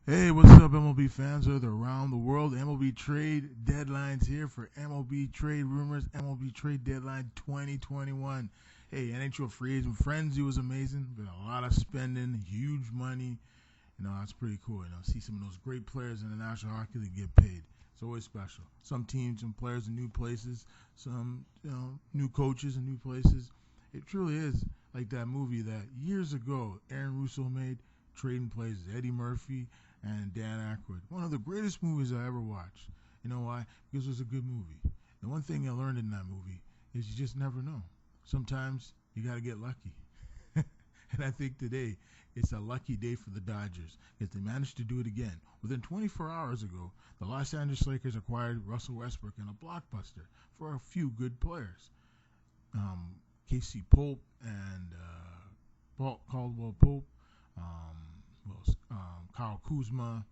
Hey, what's up, MLB fans of around the world? MLB trade deadlines here for MLB trade rumors. MLB trade deadline 2021. Hey, NHL free agent frenzy was amazing. Been a lot of spending, huge money. That's pretty cool. See some of those great players in the National Hockey League get paid. It's always special. Some teams and players in new places. Some, new coaches in new places. It truly is like that movie that years ago Aaron Russo made, Trading Places. Eddie Murphy and Dan Aykroyd. One of the greatest movies I ever watched. You know why? Because it was a good movie. The one thing I learned in that movie is you just never know. Sometimes you got to get lucky. And I think today it's a lucky day for the Dodgers because they managed to do it again. Within 24 hours ago, the Los Angeles Lakers acquired Russell Westbrook in a blockbuster for a few good players. Casey Pope and Paul Caldwell Pope, Kyle Kuzma,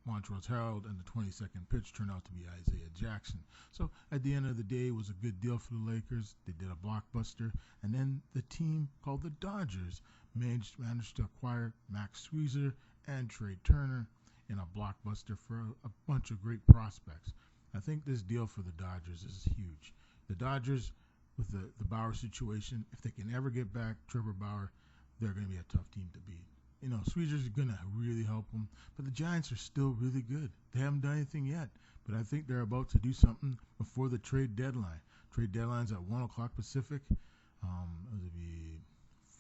Montrezl Harrell, and the 22nd pitch turned out to be Isaiah Jackson. So at the end of the day, it was a good deal for the Lakers. They did a blockbuster, and then the team called the Dodgers managed to acquire Max Scherzer and Trey Turner in a blockbuster for a bunch of great prospects. I think this deal for the Dodgers is huge. The Dodgers, with the Bauer situation, if they can ever get back Trevor Bauer, they're going to be a tough team to beat. Sweezer's going to really help them, but the Giants are still really good. They haven't done anything yet, but I think they're about to do something before the trade deadline. Trade deadline's at 1 o'clock Pacific. It'll be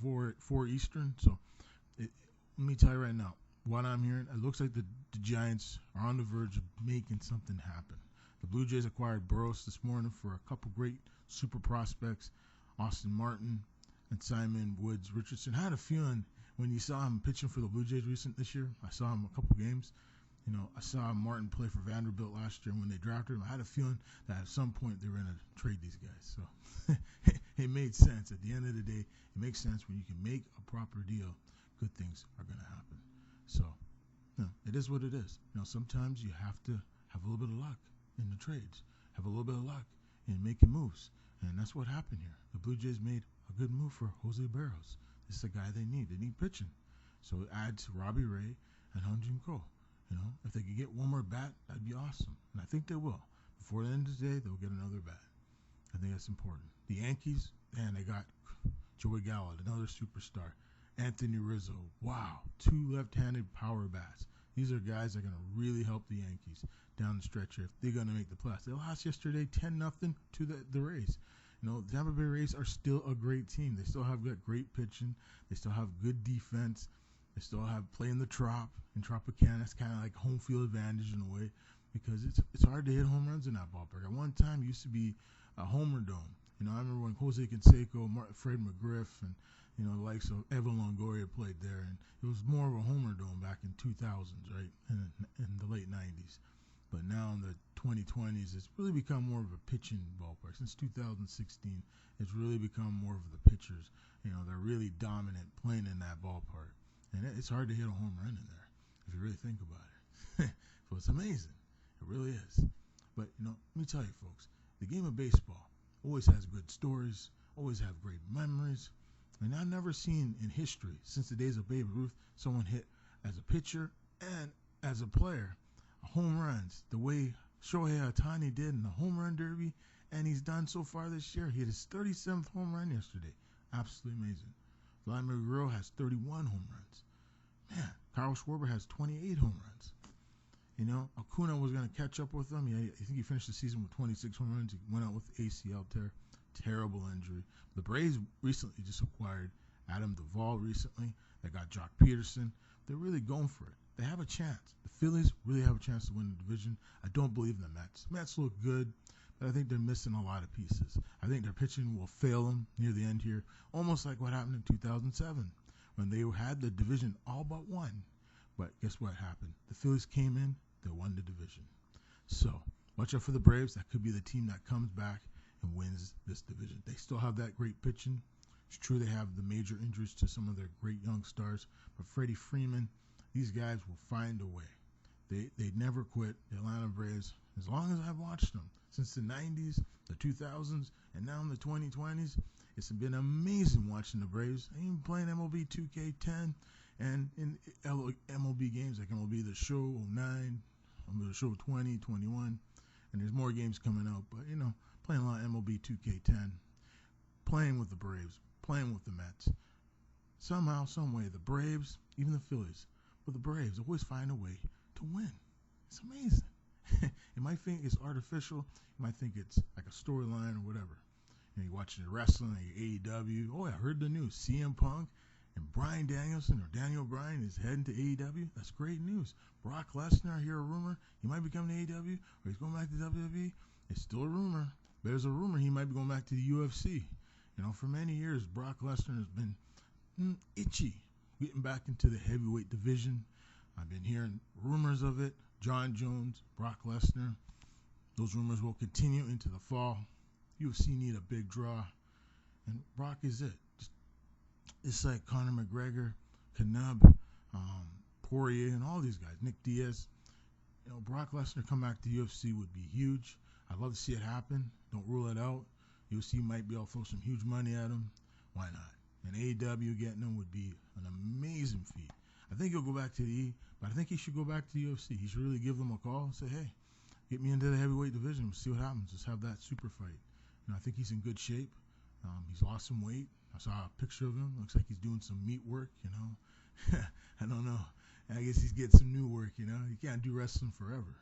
4 Eastern. So let me tell you right now, what I'm hearing, it looks like the Giants are on the verge of making something happen. The Blue Jays acquired Burroughs this morning for a couple great super prospects, Austin Martin and Simon Woods Richardson. I had a feeling when you saw him pitching for the Blue Jays this year. I saw him a couple games. I saw Martin play for Vanderbilt last year when they drafted him. I had a feeling that at some point they were going to trade these guys. So it made sense. At the end of the day, it makes sense when you can make a proper deal, good things are going to happen. So it is what it is. Sometimes you have to have a little bit of luck in the trades, have a little bit of luck in making moves. And that's what happened here. The Blue Jays made a good move for Jose Barros. This is the guy they need. They need pitching. So it adds Robbie Ray and Hyun-Jin Ko. If they could get one more bat, that'd be awesome. And I think they will. Before the end of the day, they'll get another bat. I think that's important. The Yankees, man, they got Joey Gallo, another superstar. Anthony Rizzo. Wow. 2 left-handed power bats. These are guys that are going to really help the Yankees down the stretch here if they're going to make the playoffs. They lost yesterday 10-0 to the Rays. The Tampa Bay Rays are still a great team. They still have got great pitching. They still have good defense. They still have playing the Trop in Tropicana. That's kind of like home field advantage in a way because it's hard to hit home runs in that ballpark. At one time, it used to be a homer dome. I remember when Jose Canseco, Fred McGriff, and the likes of Evan Longoria played there, and it was more of a homer dome back in 2000s, right, in the late 90s. But now in the 2020s, it's really become more of a pitching ballpark. Since 2016, it's really become more of the pitchers. They're really dominant playing in that ballpark. And it's hard to hit a home run in there if you really think about it. So it's amazing. It really is. But, let me tell you, folks, the game of baseball always has good stories, always have great memories. And I've never seen in history, since the days of Babe Ruth, someone hit as a pitcher and as a player home runs the way Shohei Ohtani did in the home run derby, and he's done so far this year. He hit his 37th home run yesterday. Absolutely amazing. Vladimir Guerrero has 31 home runs. Man, Kyle Schwarber has 28 home runs. Acuna was going to catch up with him. I think he finished the season with 26 home runs. He went out with ACL tear. Terrible injury. The Braves recently just acquired Adam Duvall recently. They got Jock Peterson. They're really going for it. They have a chance. The Phillies really have a chance to win the division. I don't believe in the Mets. The Mets look good, but I think they're missing a lot of pieces. I think their pitching will fail them near the end here, almost like what happened in 2007 when they had the division all but won. But guess what happened? The Phillies came in, they won the division. So watch out for the Braves. That could be the team that comes back and wins this division. They still have that great pitching. It's true they have the major injuries to some of their great young stars, but Freddie Freeman, these guys will find a way. They never quit. The Atlanta Braves, as long as I've watched them, since the 90s, the 2000s, and now in the 2020s, it's been amazing watching the Braves. I even playing MLB 2K10, And in MLB games like MLB The Show 09, MLB The Show 20, 21, and there's more games coming out. But, playing a lot of MLB 2K10, playing with the Braves, playing with the Mets. Somehow, some way, the Braves, even the Phillies, but the Braves always find a way to win. It's amazing. You might think it's artificial. You might think it's like a storyline or whatever. You're watching the wrestling, like AEW. Oh, I heard the news. CM Punk and Bryan Danielson or Daniel Bryan is heading to AEW. That's great news. Brock Lesnar, I hear a rumor. He might be coming to AEW or he's going back to WWE. It's still a rumor. But there's a rumor he might be going back to the UFC. For many years, Brock Lesnar has been itchy getting back into the heavyweight division. I've been hearing rumors of it. John Jones, Brock Lesnar. Those rumors will continue into the fall. UFC need a big draw, and Brock is it. It's like Conor McGregor, Khabib, Poirier, and all these guys. Nick Diaz. Brock Lesnar come back to UFC would be huge. I'd love to see it happen. Don't rule it out. UFC might be able to throw some huge money at him. Why not? And AEW getting him would be an amazing feat. I think he'll go back to the E, but I think he should go back to the UFC. He should really give them a call and say, hey, get me into the heavyweight division. See what happens. Just have that super fight. I think he's in good shape. He's lost some weight. I saw a picture of him. Looks like he's doing some meat work, I don't know. I guess he's getting some new work, You can't do wrestling forever.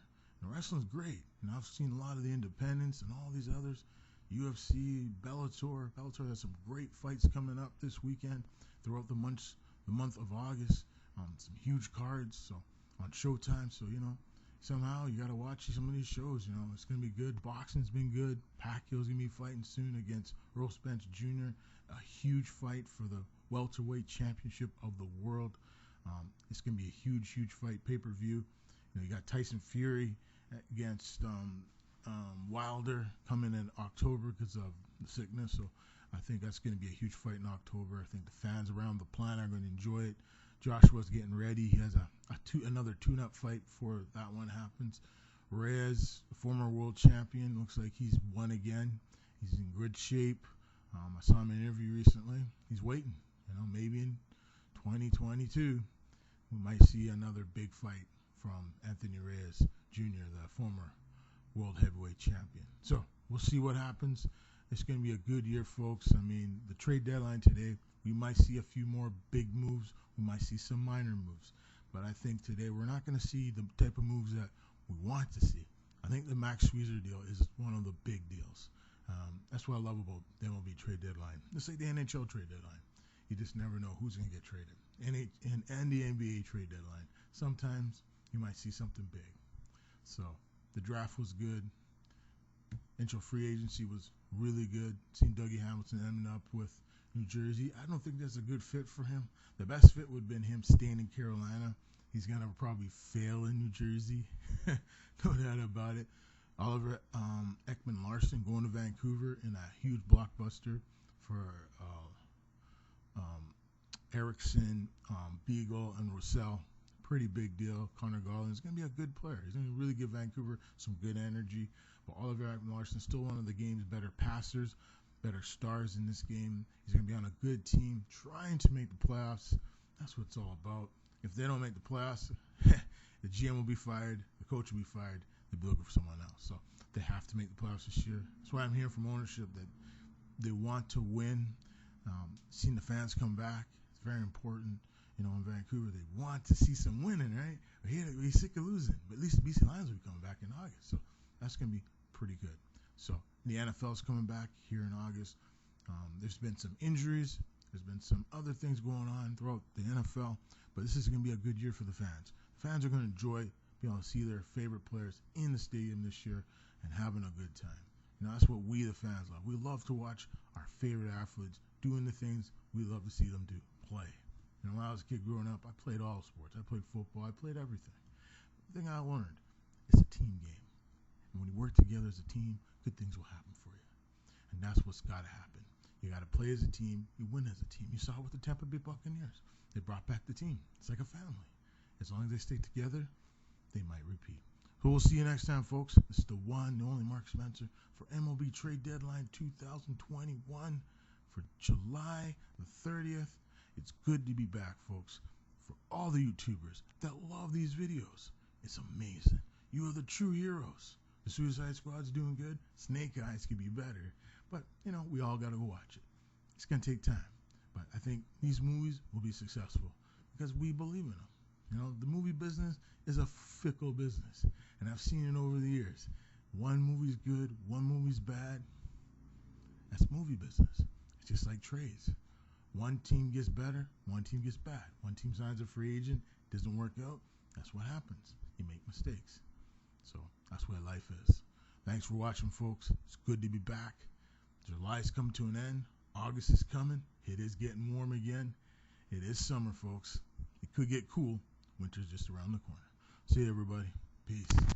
Wrestling's great. I've seen a lot of the independents and all these others. UFC, Bellator. Bellator has some great fights coming up this weekend throughout the month of August. Some huge cards on Showtime. So, somehow you got to watch some of these shows. It's going to be good. Boxing's been good. Pacquiao's going to be fighting soon against Earl Spence Jr. A huge fight for the welterweight championship of the world. It's going to be a huge, huge fight, pay-per-view. You got Tyson Fury against Wilder coming in October because of the sickness. So I think that's going to be a huge fight in October. I think the fans around the planet are going to enjoy it. Joshua's getting ready. He has another tune-up fight before that one happens. Reyes, the former world champion, looks like he's won again. He's in good shape. I saw him in an interview recently. He's waiting. Maybe in 2022 we might see another big fight from Anthony Reyes Jr., the former world heavyweight champion. So we'll see what happens. It's going to be a good year, folks. The trade deadline today, we might see a few more big moves. We might see some minor moves. But I think today we're not going to see the type of moves that we want to see. I think the Max Scherzer deal is one of the big deals. That's what I love about the MLB trade deadline. It's like the NHL trade deadline. You just never know who's going to get traded. And the NBA trade deadline. Sometimes you might see something big. So the draft was good. NHL free agency was really good. Seen Dougie Hamilton ending up with New Jersey. I don't think that's a good fit for him. The best fit would have been him staying in Carolina. He's going to probably fail in New Jersey. No doubt about it. Oliver Ekman-Larsson going to Vancouver in a huge blockbuster for Erickson, Beagle, and Roussel. Pretty big deal. Connor Garland is going to be a good player. He's going to really give Vancouver some good energy. But Oliver Ekman-Larsson is still one of the game's better passers, better stars in this game. He's going to be on a good team, trying to make the playoffs. That's what it's all about. If they don't make the playoffs, the GM will be fired, the coach will be fired, they'll be looking for someone else. So they have to make the playoffs this year. That's why I'm hearing from ownership that they want to win. Seeing the fans come back, it's very important. In Vancouver, they want to see some winning, right? We're sick of losing. But at least the BC Lions will be coming back in August. So that's going to be pretty good. So the NFL is coming back here in August. There's been some injuries. There's been some other things going on throughout the NFL. But this is going to be a good year for the fans. The fans are going to enjoy being able to see their favorite players in the stadium this year and having a good time. That's what we, the fans, love. We love to watch our favorite athletes doing the things we love to see them do, play. When I was a kid growing up, I played all sports. I played football. I played everything. The thing I learned, it's a team game. And when you work together as a team, good things will happen for you. And that's what's got to happen. You got to play as a team. You win as a team. You saw it with the Tampa Bay Buccaneers. They brought back the team. It's like a family. As long as they stay together, they might repeat. So we'll see you next time, folks. This is the one, the only Mark Spencer for MLB Trade Deadline 2021 for July the 30th. It's good to be back, folks. for all the YouTubers that love these videos. It's amazing. You are the true heroes. The Suicide Squad's doing good. Snake Eyes could be better. But, we all got to go watch it. It's going to take time. But I think these movies will be successful because we believe in them. The movie business is a fickle business. And I've seen it over the years. One movie's good, one movie's bad. That's movie business. It's just like trades. One team gets better, one team gets bad. One team signs a free agent, doesn't work out. That's what happens. You make mistakes. So that's where life is. Thanks for watching, folks. It's good to be back. July's come to an end. August is coming. It is getting warm again. It is summer, folks. It could get cool. Winter's just around the corner. See you, everybody. Peace.